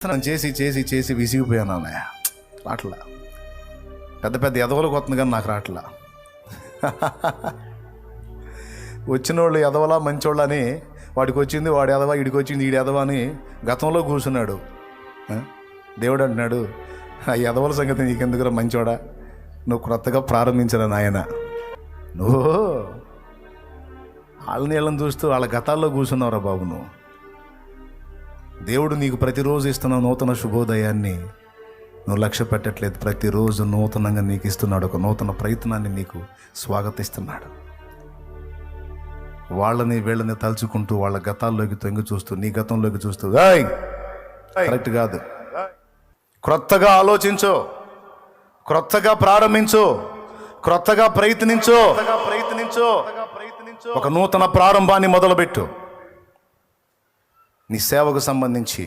చేసి చేసి చేసి విసిగిపోయాను అన్నయ్య. రాట్లా పెద్ద పెద్ద ఎదవలకు వస్తుంది కానీ నాకు రాట్లా. వచ్చిన వాళ్ళు ఎదవలా మంచోళ్ళు అని వాడికి వచ్చింది వాడు ఎదవా, వీడికి వచ్చింది వీడి ఎదవా అని గతంలో కూర్చున్నాడు. దేవుడు అంటున్నాడు, ఆ ఎదవల సంగతి నీకెందుకురా మంచోడా, నువ్వు క్రొత్తగా ప్రారంభించిన నాయన. నువ్వు వాళ్ళ నీళ్ళని చూస్తూ వాళ్ళ గతాల్లో కూర్చున్నావురా బాబు. నువ్వు దేవుడు నీకు ప్రతిరోజు ఇస్తున్న నూతన శుభోదయాన్ని నువ్వు లక్ష్య పెట్టట్లేదు. ప్రతిరోజు నూతనంగా నీకు ఇస్తున్నాడు, ఒక నూతన ప్రయత్నాన్ని నీకు స్వాగతిస్తున్నాడు. వాళ్ళని వీళ్ళని తలుచుకుంటూ వాళ్ళ గతాల్లోకి తొంగి చూస్తూ నీ గతంలోకి చూస్తూ కరెక్ట్ కాదు. క్రొత్తగా ఆలోచించు, క్రొత్తగా ప్రారంభించు, క్రొత్తగా ప్రయత్నించు. ఒక నూతన ప్రారంభాన్ని మొదలుపెట్టు. నీ సేవకు సంబంధించి,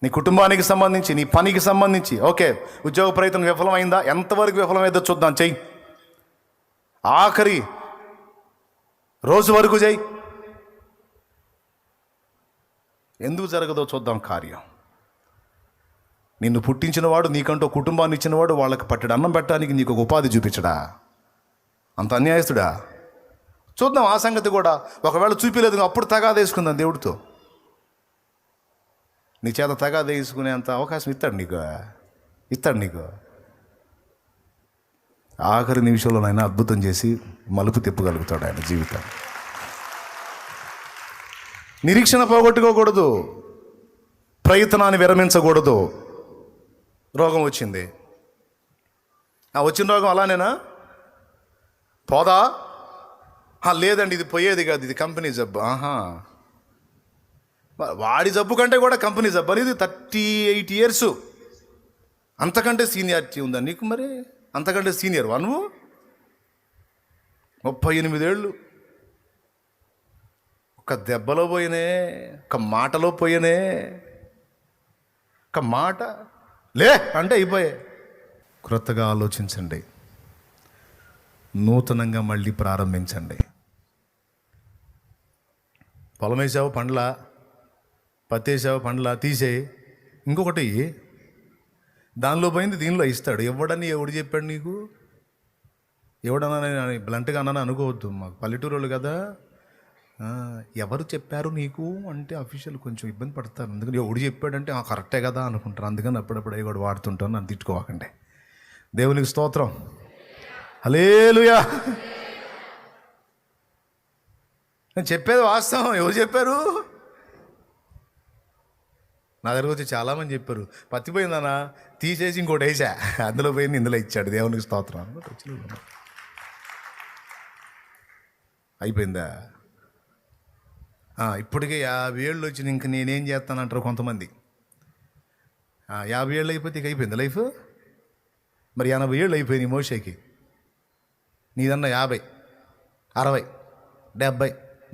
నీ కుటుంబానికి సంబంధించి, నీ పనికి సంబంధించి. ఓకే, ఉద్యోగ ప్రయత్నం విఫలమైందా? ఎంతవరకు విఫలమైందో చూద్దాం, చెయ్యి. ఆఖరి రోజు వరకు చెయ్యి. ఎందుకు జరగదో చూద్దాం కార్యం. నిన్ను పుట్టించినవాడు, నీకంటూ కుటుంబాన్ని ఇచ్చినవాడు, వాళ్ళకి పట్టెడు అన్నం పెట్టడానికి నీకు ఒక ఉపాధి చూపించడా? అంత అన్యాయస్తుడా? చూద్దాం ఆ సంగతి కూడా. ఒకవేళ చూపించలేదు, అప్పుడు తగాదా వేసుకుందాం దేవుడితో. నీ చేత తగాదా వేసుకునేంత అవకాశం ఇస్తాడు నీకు. ఆఖరి నిమిషంలోనైనా అద్భుతం చేసి మలుపు తిప్పగలుగుతాడు ఆయన జీవితం. నిరీక్షణ పోగొట్టుకోకూడదు, ప్రయత్నాన్ని విరమించకూడదు. రోగం వచ్చింది, వచ్చిన రోగం అలానేనా పోదా? లేదండి, ఇది పోయేది కాదు, ఇది కంపెనీ జబ్బు. వాడి జబ్బు కంటే కూడా కంపెనీ జబ్బు అనేది 38 years. అంతకంటే సీనియారిటీ ఉందా నీకు? మరి అంతకంటే సీనియర్ వా నువ్వు? 38 ఏళ్ళు ఒక దెబ్బలో పోయినే, ఒక మాటలో పోయినే. ఒక మాట లే అంటే అయిపోయే. క్రొత్తగా ఆలోచించండి, నూతనంగా మళ్ళీ ప్రారంభించండి. పొలం వేసావు పండ్ల, పత్తి వేసావు పండ్ల, తీసేయి, ఇంకొకటి దానిలో పోయింది దీనిలో ఇస్తాడు. ఎవడని ఎవడు చెప్పాడు నీకు? ఎవడన్నా బ్లంట్గా అన్నా అనుకోవద్దు, మాకు పల్లెటూరు వాళ్ళు కదా. ఎవరు చెప్పారు నీకు అంటే అఫీషియల్ కొంచెం ఇబ్బంది పడతారు. అందుకని ఎవడు చెప్పాడంటే కరెక్టే కదా అనుకుంటారు. అందుకని అప్పుడప్పుడు అవి కూడా వాడుతుంటాను, నన్ను తిట్టుకోకండి. దేవునికి స్తోత్రం, హల్లెలూయా. నేను చెప్పేది వాస్తవం. ఎవరు చెప్పారు? నా దగ్గరకు వచ్చి చాలామంది చెప్పారు, పత్తి పోయిందన్నా తీసేసి ఇంకోటి వేసా, అందులో పోయింది ఇందులో ఇచ్చాడు. దేవునికి స్తోత్రం. అయిపోయిందా? ఇప్పటికే 50 ఏళ్ళు వచ్చింది, ఇంక నేనేం చేస్తానంటారు కొంతమంది. 50 ఏళ్ళు అయిపోతే ఇక అయిపోయింది లైఫ్. మరి 80 ఏళ్ళు అయిపోయినాయి మోషేకి. నీదన్నా 50, 60, 70,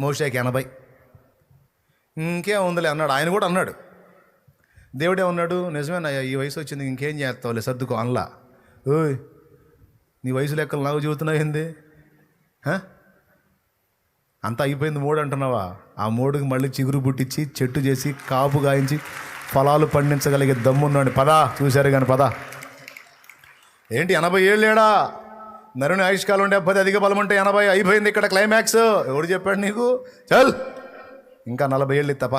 మోషేకి 80. ఇంకేం ఉందిలే అన్నాడు. ఆయన కూడా అన్నాడు, దేవుడే ఉన్నాడు, నిజమేనా ఈ వయసు వచ్చింది ఇంకేం చేస్తావులే సర్దుకో అనలా. ఓయ్, నీ వయసు లెక్కలు నాకు చెబుతున్నావు ఏంది? అంతా అయిపోయింది మోడు అంటున్నావా? ఆ మోడుకి మళ్ళీ చిగురు పుట్టించి చెట్టు చేసి కాపు గాయించి ఫలాలు పండించగలిగే దమ్మున్నాడు. పదా చూశారు కానీ పదా. ఏంటి 80 ఏళ్ళేడా? నరుని ఆయుష్కాలం ఉంటే 70, అధిక బలం ఉంటే 80. అయిపోయింది ఇక్కడ క్లైమాక్స్. ఎవడు చెప్పాడు నీకు? చల్, ఇంకా 40 ఏళ్ళు తప్ప.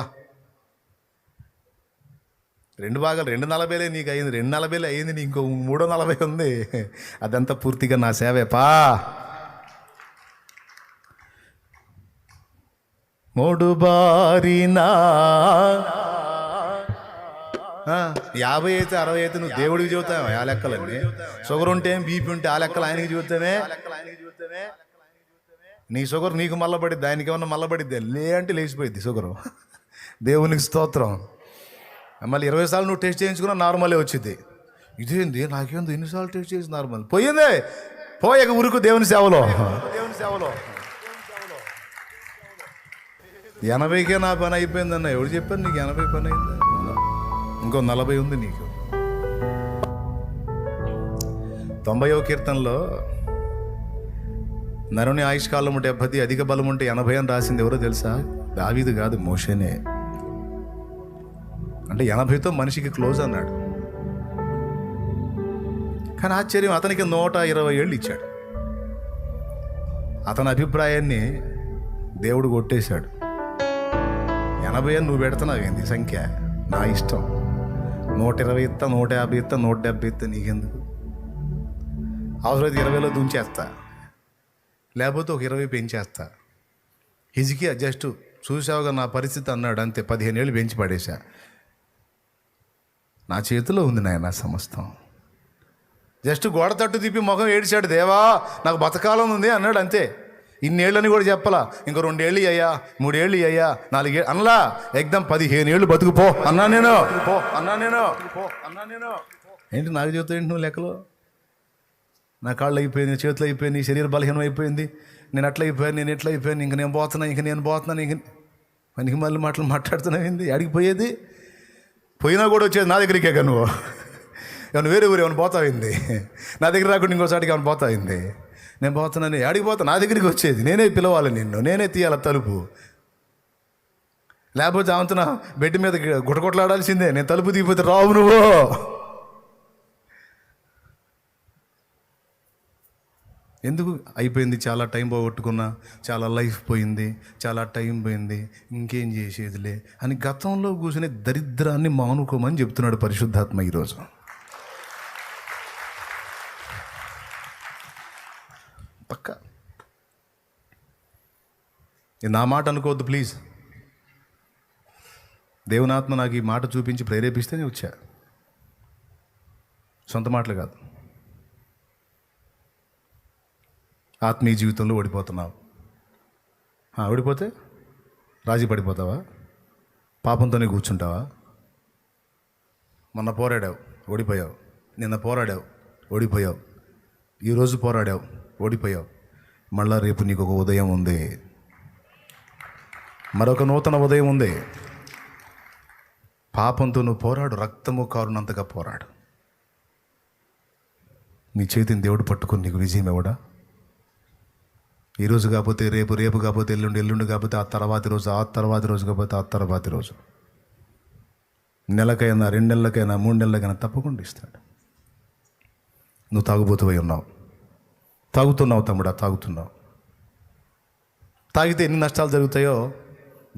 2 భాగాలు 240 నీకు అయింది, 240 అయింది, నీకు ఇంకో 340 ఉంది. అదంతా పూర్తిగా నా సేవే పా. మూడు బారినా 50 అయితే 60 అయితే నువ్వు దేవుడికి చెబుతావు ఆ లెక్కలన్నీ. షుగర్ ఉంటే బీపీ ఉంటే ఆ లెక్కలు ఆయనకి చెబుతామే. నీ షుగర్ నీకు మల్లబడిద్ది, ఆయనకి ఏమన్నా మల్లబడిద్ది? లే అంటే లేచిపోయిద్ది షుగరు. దేవునికి స్తోత్రం. మళ్ళీ 20 సార్లు నువ్వు టెస్ట్ చేయించుకున్నా నార్మలే వచ్చింది. ఇదేంది నాకేందో ఎన్నిసార్లు టెస్ట్ చేసి నార్మల్ పోయిందే. పోయాక ఉరుకు దేవుని సేవలో. 80కే నా పని అయిపోయిందన్న. ఎవరు చెప్పారు నీకు 80 పని అయింది? ఇంకో 40 ఉంది నీకు. 90వ కీర్తనలో నరుని ఆయుష్కాలం ఉంటే 70, అధిక బలం ఉంటే 80 అని రాసింది ఎవరో తెలుసా? దావీదు కాదు, మోషేనే. అంటే 80తో మనిషికి క్లోజ్ అన్నాడు. కానీ ఆశ్చర్యం, అతనికి 120 ఏళ్ళు ఇచ్చాడు. అతని అభిప్రాయాన్ని దేవుడు కొట్టేశాడు. 80 అని నువ్వు పెడుతున్నావు ఏంది సంఖ్య? నా ఇష్టం. 120 ఇస్తా, 150 ఇస్తా, 170 ఇస్తా, నీకెందుకు? అవసరమైతే 20లో దుంచేస్తా, లేకపోతే ఒక 20 పెంచేస్తా. హిజ్కియా జస్ట్ చూసావుగా నా పరిస్థితి అన్నాడు, అంతే. 15 ఏళ్ళు పెంచి పడేశా. నా చేతిలో ఉంది నాయన సమస్తం. జస్ట్ గోడ తట్టు తిప్పి ముఖం ఏడిచాడు, దేవా నాకు బతకాలం ఉంది అన్నాడు, అంతే. ఇన్నేళ్ళని కూడా చెప్పలా. ఇంకో 2 ఏళ్ళు అయ్యా, 3 ఏళ్ళు అయ్యా, 4 ఏళ్ళు అనలా. ఎగ్దం 15 ఏళ్ళు బతుకుపో అన్నా నేను. ఏంటి నాకు చెబుతా ఏంటి నువ్వు లెక్కలో? నా కాళ్ళు అయిపోయింది, చేతులు అయిపోయింది, శరీర బలహీనం అయిపోయింది, నేను అట్లా అయిపోయాను, నేను ఎట్లా అయిపోయాను, ఇంక నేను పోతున్నాను, ఇంక పనికి మళ్ళీ మాటలు మాట్లాడుతున్నావు ఏంది? అడిగిపోయేది పోయినా కూడా వచ్చేది నా దగ్గరికే. నువ్వు ఏమైనా వేరే ఊరు ఏమైనా పోతాయింది? నా దగ్గర రాకుండా ఇంకోసారికి ఏమైనా పోతాయింది? నేను పోతున్నాను, అడిగిపోతా, నా దగ్గరికి వచ్చేది. నేనే పిలవాలి నిన్ను, నేనే తీయాలి తలుపు. లేకపోతే ఆమెతో బెడ్ మీద గుటకొట్లాడాల్సిందే. నేను తలుపు తీయపోతే రావు నువ్వు. ఎందుకు అయిపోయింది? చాలా టైం పోగొట్టుకున్నా, చాలా లైఫ్ పోయింది, చాలా టైం పోయింది, ఇంకేం చేసేదిలే అని గతంలో కూర్చునే దరిద్రాన్ని మానుకోమని చెప్తున్నాడు పరిశుద్ధాత్మ ఈరోజు. పక్క నా మాట అనుకోవద్దు ప్లీజ్. దేవునాత్మ నాకు ఈ మాట చూపించి ప్రేరేపిస్తే నేను వచ్చా, సొంత మాటలు కాదు. ఆత్మీయ జీవితంలో ఓడిపోతున్నావు. ఓడిపోతే రాజీ పడిపోతావా? పాపంతోనే కూర్చుంటావా? మొన్న పోరాడావు, ఓడిపోయావు. నిన్న పోరాడావు, ఓడిపోయావు. ఈరోజు పోరాడావు, ఓడిపోయావు. మళ్ళా రేపు నీకు ఒక ఉదయం ఉంది, మరొక నూతన ఉదయం ఉంది. పాపంతో నువ్వు పోరాడు, రక్తము కారునంతగా పోరాడు. నీ చేతిని దేవుడు పట్టుకుని నీకు విజయం ఇవ్వడా? ఈరోజు కాకపోతే రేపు, రేపు కాకపోతే ఎల్లుండి, ఎల్లుండి కాకపోతే ఆ తర్వాతి రోజు, ఆ తర్వాతి రోజు కాకపోతే ఆ తర్వాతి రోజు, నెలకైనా 2 నెలలకైనా 3 నెలలకైనా తప్పకుండా ఇస్తాడు. నువ్వు తాగుబోతువై ఉన్నావు, తాగుతున్నావు తమ్ముడా, తాగుతున్నావు. తాగితే ఎన్ని నష్టాలు జరుగుతాయో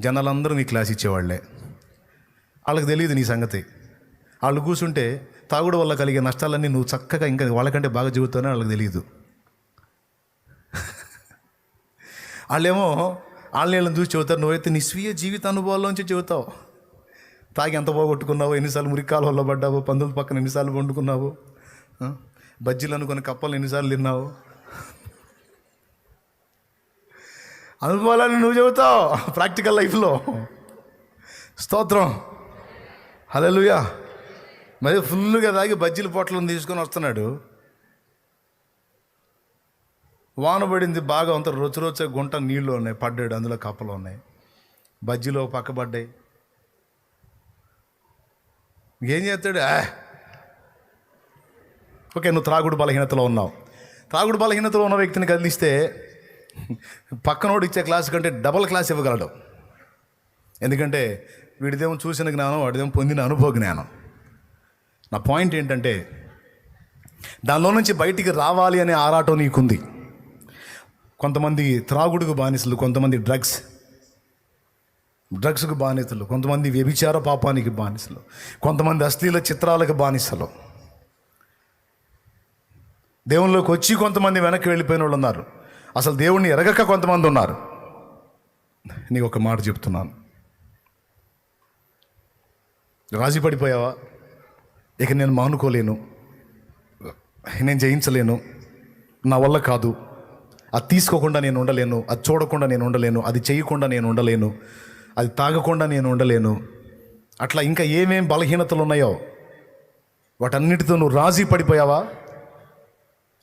జనాలందరూ నీ క్లాస్ ఇచ్చేవాళ్లే. వాళ్ళకి తెలియదు నీ సంగతి. వాళ్ళు కూర్చుంటే తాగుడు వల్ల కలిగే నష్టాలన్నీ నువ్వు చక్కగా ఇంకా వాళ్ళకంటే బాగా చెబుతానే వాళ్ళకి తెలియదు. వాళ్ళేమో వాళ్ళని చూసి చెబుతారు, నువ్వైతే నీ స్వీయ జీవిత అనుభవాల్లోంచి చెబుతావు. తాగి ఎంత పోగొట్టుకున్నావు, ఎన్నిసార్లు మురికాలలో పడ్డావు, పందుల పక్కన ఎన్నిసార్లు వండుకున్నావు, బజ్జీలు అనుకుని కప్పలు ఎన్నిసార్లు తిన్నావు, అనుభవాలని నువ్వు చెబుతావు ప్రాక్టికల్ లైఫ్లో. స్తోత్రం, హల్లెలూయా. మరి ఫుల్గా తాగి బజ్జీల పొట్లను తీసుకొని వస్తున్నాడు. వాన పడింది బాగా, అంత రొచ్చే గుంట నీళ్ళు ఉన్నాయి, పడ్డాడు, అందులో కప్పలు ఉన్నాయి, బజ్జీలో పక్కబడ్డాయి. ఏం చేస్తాడు? ఓకే, నువ్వు త్రాగుడు బలహీనతలో ఉన్నావు. త్రాగుడు బలహీనతలో ఉన్న వ్యక్తిని కదిలిస్తే పక్కనోడు ఇచ్చే క్లాస్ కంటే డబల్ క్లాస్ ఇవ్వగలడు. ఎందుకంటే వీడిదేమో చూసిన జ్ఞానం, వాడిదేమో పొందిన అనుభవ జ్ఞానం. నా పాయింట్ ఏంటంటే దానిలో నుంచి బయటికి రావాలి అనే ఆరాటం నీకుంది. కొంతమంది త్రాగుడుకు బానిసలు, కొంతమంది డ్రగ్స్కు బానిసలు, కొంతమంది వ్యభిచార పాపానికి బానిసలు, కొంతమంది అశ్లీల చిత్రాలకు బానిసలు. దేవునిలోకి వచ్చి కొంతమంది వెనక్కి వెళ్ళిపోయిన వాళ్ళు ఉన్నారు. అసలు దేవుణ్ణి ఎరగక కొంతమంది ఉన్నారు. నీకు ఒక మాట చెప్తున్నాను, రాజీ పడిపోయావా? ఇక నేను మానుకోలేను, నేను జయించలేను, నా వల్ల కాదు, అది తీసుకోకుండా నేను ఉండలేను, అది చూడకుండా నేను ఉండలేను, అది చేయకుండా నేను ఉండలేను, అది తాగకుండా నేను ఉండలేను, అట్లా ఇంకా ఏమేం బలహీనతలు ఉన్నాయో వాటన్నిటితో నువ్వు రాజీ పడిపోయావా?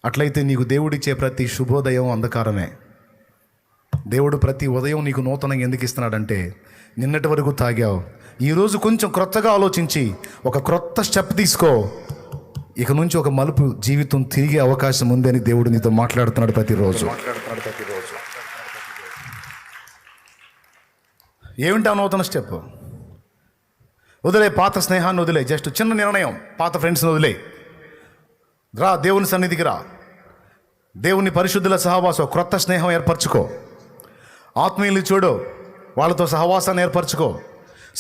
అట్లయితే నీకు దేవుడిచ్చే ప్రతి శుభోదయం అంధకారమే. దేవుడు ప్రతి ఉదయం నీకు నూతనంగా ఎందుకు ఇస్తున్నాడంటే, నిన్నటి వరకు తాగావు, ఈరోజు కొంచెం క్రొత్తగా ఆలోచించి ఒక క్రొత్త స్టెప్ తీసుకో, ఇక నుంచి ఒక మలుపు జీవితం తిరిగే అవకాశం ఉందని దేవుడు నీతో మాట్లాడుతున్నాడు ప్రతిరోజు. ఏమిటి ఆ నూతన స్టెప్? వదిలే, పాత స్నేహాన్ని వదిలే. జస్ట్ చిన్న నిర్ణయం, పాత ఫ్రెండ్స్ని వదిలే. రా దేవుని సన్నిధికి రా. దేవుని పరిశుద్ధుల సహవాసం, క్రొత్త స్నేహం ఏర్పరచుకో. ఆత్మీయులు చూడు, వాళ్ళతో సహవాసాన్ని ఏర్పరచుకో.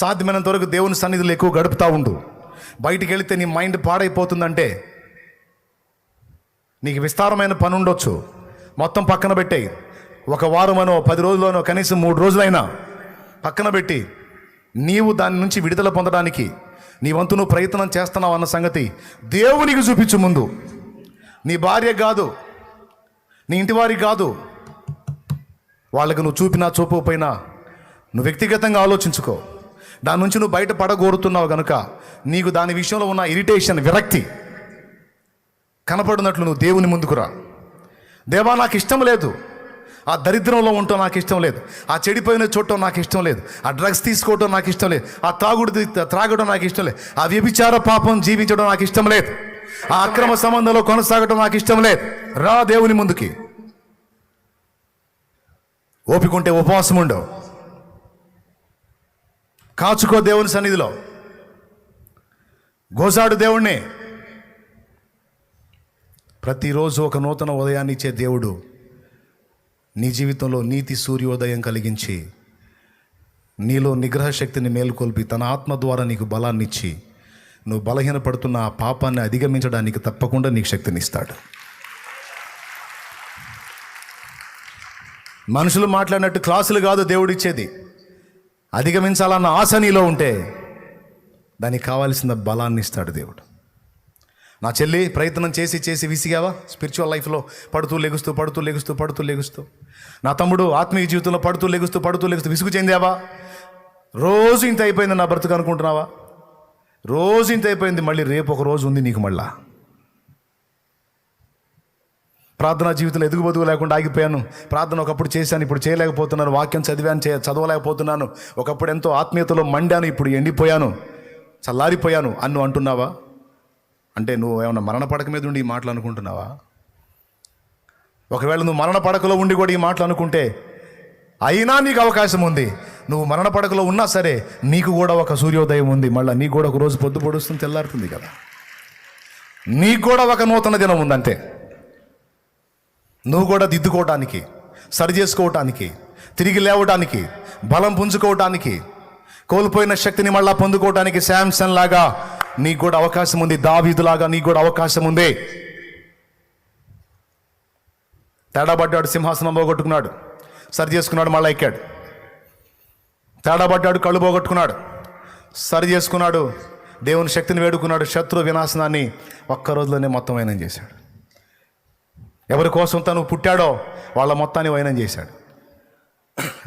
సాధ్యమైనంత వరకు దేవుని సన్నిధిలో ఎక్కువ గడుపుతూ ఉండు. బయటికి వెళితే నీ మైండ్ పాడైపోతుందంటే నీకు విస్తారమైన పని ఉండొచ్చు, మొత్తం పక్కన పెట్టేయి. ఒక వారమనో 10 రోజులనో కనీసం 3 రోజులైనా పక్కన పెట్టి నీవు దాని నుంచి విడుదల పొందడానికి నీ వంతు నువ్వు ప్రయత్నం చేస్తున్నావు అన్న సంగతి దేవునికి చూపించు. ముందు నీ భార్య కాదు, నీ ఇంటి వారికి కాదు, వాళ్ళకు నువ్వు చూపినా చూపకపోయినా నువ్వు వ్యక్తిగతంగా ఆలోచించుకో. దాని నుంచి నువ్వు బయట పడగోరుతున్నావు కనుక నీకు దాని విషయంలో ఉన్న ఇరిటేషన్, విరక్తి కనపడినట్లు నువ్వు దేవుని ముందుకు రా. దేవా, నాకు ఇష్టం లేదు, ఆ దరిద్రంలో ఉండటం నాకు ఇష్టం లేదు, ఆ చెడిపోయిన చూడటం నాకు ఇష్టం లేదు, ఆ డ్రగ్స్ తీసుకోవటం నాకు ఇష్టం లేదు, ఆ త్రాగడం నాకు ఇష్టం లేదు, ఆ వ్యభిచార పాపం జీవించడం నాకు ఇష్టం లేదు, ఆ అక్రమ సంబంధంలో కొనసాగటం నాకు ఇష్టం లేదు. రా దేవుని ముందుకి. ఓపికంటే ఉపవాసం ఉండవు, కాచుకో దేవుని సన్నిధిలో, గోసాడు దేవుణ్ణి. ప్రతిరోజు ఒక నూతన ఉదయాన్ని ఇచ్చే దేవుడు నీ జీవితంలో నీతి సూర్యోదయం కలిగించి నీలో నిగ్రహ శక్తిని మేల్కొల్పి తన ఆత్మ ద్వారా నీకు బలాన్ని ఇచ్చి నువ్వు బలహీనపడుతున్న ఆ పాపాన్ని అధిగమించడానికి తప్పకుండా నీకు శక్తిని ఇస్తాడు. మనుషులు మాట్లాడినట్టు క్లాసులు కాదు దేవుడిచ్చేది. అధిగమించాలన్న ఆశ నీలో ఉంటే దానికి కావాల్సిన బలాన్ని ఇస్తాడు దేవుడు. నా చెల్లి, ప్రయత్నం చేసి చేసి విసిగావా? స్పిరిచువల్ లైఫ్లో పడుతూ లెగుస్తూ. నా తమ్ముడు, ఆత్మీయ జీవితంలో పడుతూ లెగుస్తూ విసుగు చెందావా? రోజు ఇంత అయిపోయింది నా బ్రతుకు అనుకుంటున్నావా? రోజు ఇంత అయిపోయింది, మళ్ళీ రేపు ఒక రోజు ఉంది నీకు. మళ్ళా ప్రార్థనా జీవితంలో ఎదుగుబదుగు లేకుండా ఆగిపోయాను. ప్రార్థన ఒకప్పుడు చేశాను, ఇప్పుడు చేయలేకపోతున్నాను. వాక్యం చదవలేకపోతున్నాను. ఒకప్పుడు ఎంతో ఆత్మీయతలో మండాను, ఇప్పుడు ఎండిపోయాను, చల్లారిపోయాను అన్ను అంటున్నావా? అంటే నువ్వు ఏమన్నా మరణ పడక మీద ఉండి ఈ మాటలు అనుకుంటున్నావా? ఒకవేళ నువ్వు మరణ పడకలో ఉండి కూడా ఈ మాటలు అనుకుంటే అయినా నీకు అవకాశం ఉంది. నువ్వు మరణ పడకలో ఉన్నా సరే నీకు కూడా ఒక సూర్యోదయం ఉంది. మళ్ళీ నీకు కూడా ఒక రోజు పొద్దు పొడుస్తుంది, తెల్లారుతుంది కదా. నీకు కూడా ఒక నూతన దినం ఉందంతే. నువ్వు కూడా దిద్దుకోవటానికి, సరి చేసుకోవటానికి, తిరిగి లేవటానికి, బలం పుంజుకోవటానికి, కోల్పోయిన శక్తిని మళ్ళా పొందుకోవటానికి శాంసన్ లాగా నీకు కూడా అవకాశం ఉంది. దావీదులాగా నీకు కూడా అవకాశం ఉంది. తేడాబడ్డాడు, సింహాసనం పోగొట్టుకున్నాడు, సరి చేసుకున్నాడు, మళ్ళీ ఎక్కాడు. తేడాబడ్డాడు, కళ్ళు పోగొట్టుకున్నాడు, సరి చేసుకున్నాడు, దేవుని శక్తిని వేడుకున్నాడు, శత్రు వినాశనాన్ని ఒక్క రోజులోనే మొత్తం వైనం చేశాడు. ఎవరి కోసం తను పుట్టాడో వాళ్ళ మొత్తాన్ని వైనం చేశాడు.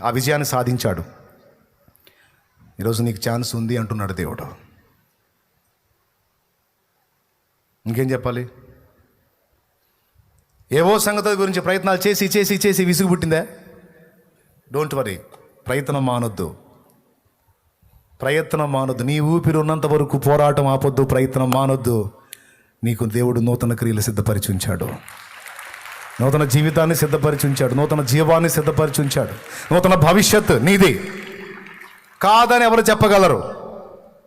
ఆ విజయాన్ని సాధించాడు. ఈరోజు నీకు ఛాన్స్ ఉంది అంటున్నాడు దేవుడు. ఇంకేం చెప్పాలి? ఏవో సంగతుల గురించి ప్రయత్నాలు చేసి చేసి చేసి విసుగు పుట్టిందా? డోంట్ వరీ, ప్రయత్నం మానొద్దు. నీ ఊపిరి ఉన్నంత వరకు పోరాటం ఆపొద్దు, ప్రయత్నం మానొద్దు. నీకు దేవుడు నూతన క్రియలు సిద్ధపరిచి ఉంచాడు, నూతన జీవితాన్ని సిద్ధపరిచి ఉంచాడు, నూతన జీవాన్ని సిద్ధపరిచి ఉంచాడు, నూతన భవిష్యత్తు నీది కాదని ఎవరు చెప్పగలరు?